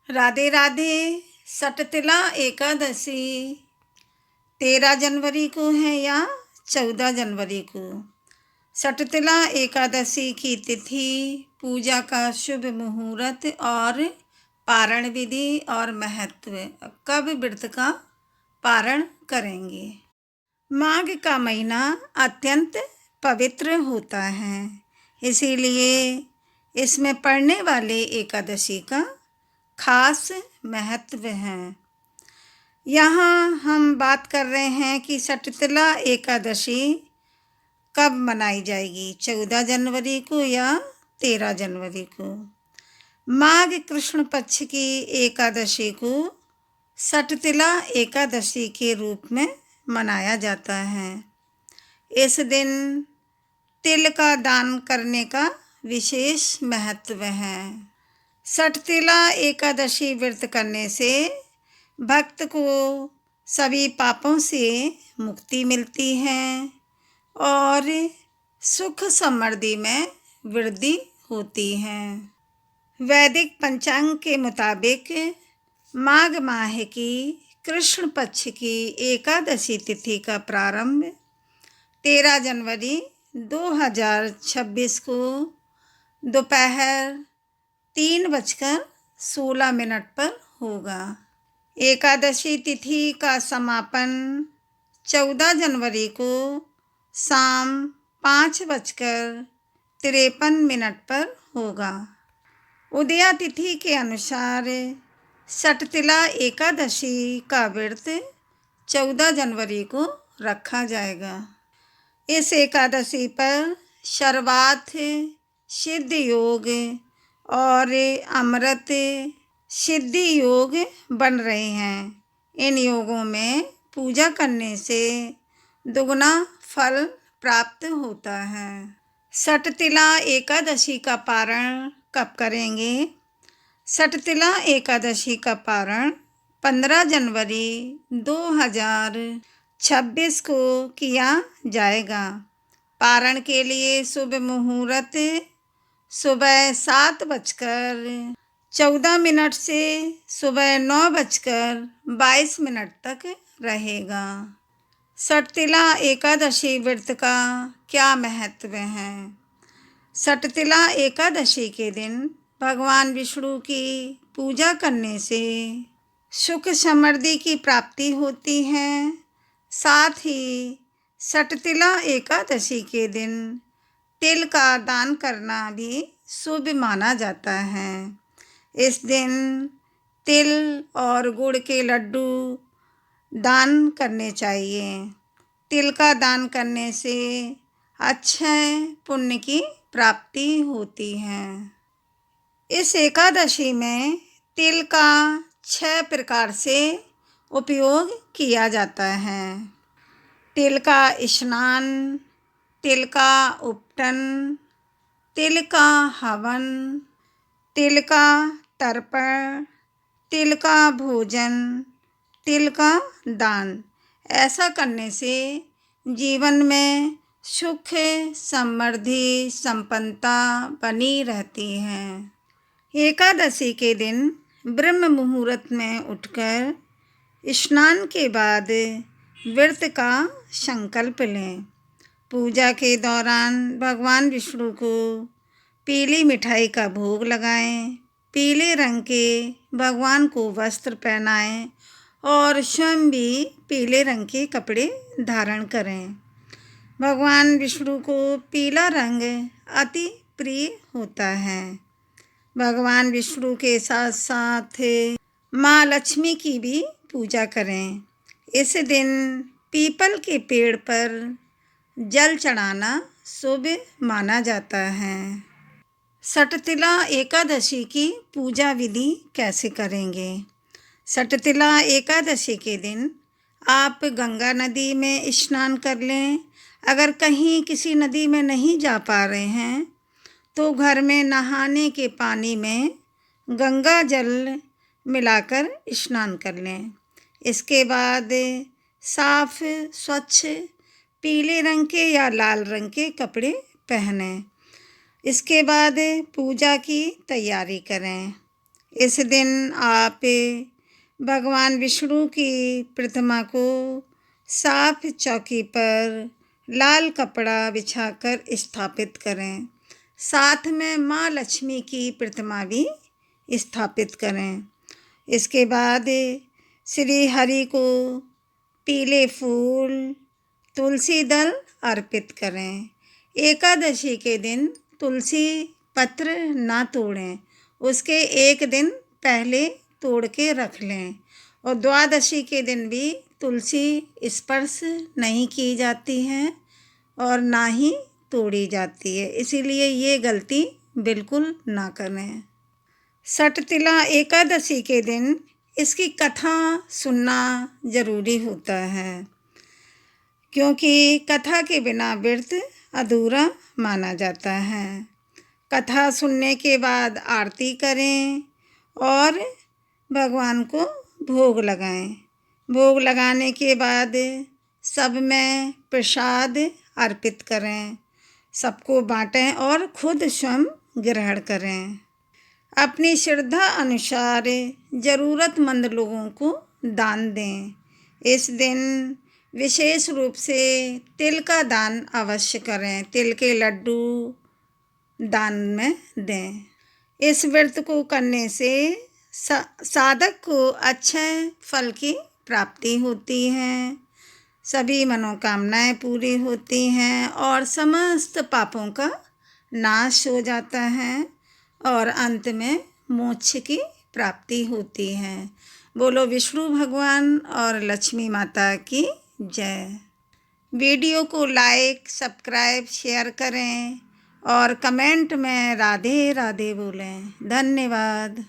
राधे राधे। सटतिला एकादशी 13 जनवरी को है या 14 जनवरी को। सटतिला एकादशी की तिथि, पूजा का शुभ मुहूर्त और पारण विधि और महत्व। कब व्रत का पारण करेंगे। माघ का महीना अत्यंत पवित्र होता है, इसीलिए इसमें पड़ने वाले एकादशी का खास महत्व है। यहाँ हम बात कर रहे हैं कि सटतिला एकादशी कब मनाई जाएगी, 14 जनवरी को या 13 जनवरी को। माघ कृष्ण पक्ष की एकादशी को सटतिला एकादशी के रूप में मनाया जाता है। इस दिन तिल का दान करने का विशेष महत्व है। सटतिला एकादशी व्रत करने से भक्त को सभी पापों से मुक्ति मिलती है और सुख समृद्धि में वृद्धि होती है। वैदिक पंचांग के मुताबिक माघ माह की कृष्ण पक्ष की एकादशी तिथि का प्रारंभ 13 जनवरी 2026 को दोपहर 3:16 पर होगा। एकादशी तिथि का समापन 14 जनवरी को शाम 5:53 पर होगा। उदया तिथि के अनुसार सटतिला एकादशी का व्रत 14 जनवरी को रखा जाएगा। इस एकादशी पर सर्वार्थ सिद्ध योग और अमृत सिद्धि योग बन रहे हैं। इन योगों में पूजा करने से दुगना फल प्राप्त होता है। सटतिला एकादशी का पारण कब करेंगे। सटतिला एकादशी का पारण 15 जनवरी 2026 को किया जाएगा। पारण के लिए शुभ मुहूर्त सुबह 7:14 से सुबह 9:22 तक रहेगा। सटतिला एकादशी व्रत का क्या महत्व है। सटतिला एकादशी के दिन भगवान विष्णु की पूजा करने से सुख समृद्धि की प्राप्ति होती है। साथ ही सटतिला एकादशी के दिन तिल का दान करना भी शुभ माना जाता है। इस दिन तिल और गुड़ के लड्डू दान करने चाहिए। तिल का दान करने से अक्षय पुण्य की प्राप्ति होती है। इस एकादशी में तिल का 6 प्रकार से उपयोग किया जाता है। तिल का स्नान, तिल का उपटन, तिल का हवन, तिल का तर्पण, तिल का भोजन, तिल का दान। ऐसा करने से जीवन में सुख समृद्धि संपन्नता बनी रहती है। एकादशी के दिन ब्रह्म मुहूर्त में उठकर स्नान के बाद व्रत का संकल्प लें। पूजा के दौरान भगवान विष्णु को पीली मिठाई का भोग लगाएं। पीले रंग के भगवान को वस्त्र पहनाएं और स्वयं भी पीले रंग के कपड़े धारण करें। भगवान विष्णु को पीला रंग अति प्रिय होता है। भगवान विष्णु के साथ साथ माँ लक्ष्मी की भी पूजा करें। इस दिन पीपल के पेड़ पर जल चढ़ाना शुभ माना जाता है। सटतिला एकादशी की पूजा विधि कैसे करेंगे। सटतिला एकादशी के दिन आप गंगा नदी में स्नान कर लें। अगर कहीं किसी नदी में नहीं जा पा रहे हैं तो घर में नहाने के पानी में गंगा जल मिलाकर स्नान कर लें। इसके बाद साफ स्वच्छ पीले रंग के या लाल रंग के कपड़े पहनें। इसके बाद पूजा की तैयारी करें। इस दिन आप भगवान विष्णु की प्रतिमा को साफ चौकी पर लाल कपड़ा बिछाकर स्थापित करें। साथ में माँ लक्ष्मी की प्रतिमा भी स्थापित करें। इसके बाद श्री हरि को पीले फूल, तुलसी दल अर्पित करें। एकादशी के दिन तुलसी पत्र ना तोड़ें, उसके एक दिन पहले तोड़ के रख लें। और द्वादशी के दिन भी तुलसी स्पर्श नहीं की जाती है और ना ही तोड़ी जाती है, इसीलिए ये गलती बिल्कुल ना करें। सटतिला एकादशी के दिन इसकी कथा सुनना ज़रूरी होता है, क्योंकि कथा के बिना व्रत अधूरा माना जाता है। कथा सुनने के बाद आरती करें और भगवान को भोग लगाएं। भोग लगाने के बाद सब में प्रसाद अर्पित करें, सबको बांटें और खुद स्वयं ग्रहण करें। अपनी श्रद्धा अनुसार ज़रूरतमंद लोगों को दान दें। इस दिन विशेष रूप से तिल का दान अवश्य करें, तिल के लड्डू दान में दें। इस व्रत को करने से साधक को अच्छे फल की प्राप्ति होती है, सभी मनोकामनाएं पूरी होती हैं और समस्त पापों का नाश हो जाता है और अंत में मोक्ष की प्राप्ति होती है। बोलो विष्णु भगवान और लक्ष्मी माता की जय। वीडियो को लाइक, सब्सक्राइब, शेयर करें और कमेंट में राधे राधे बोलें। धन्यवाद।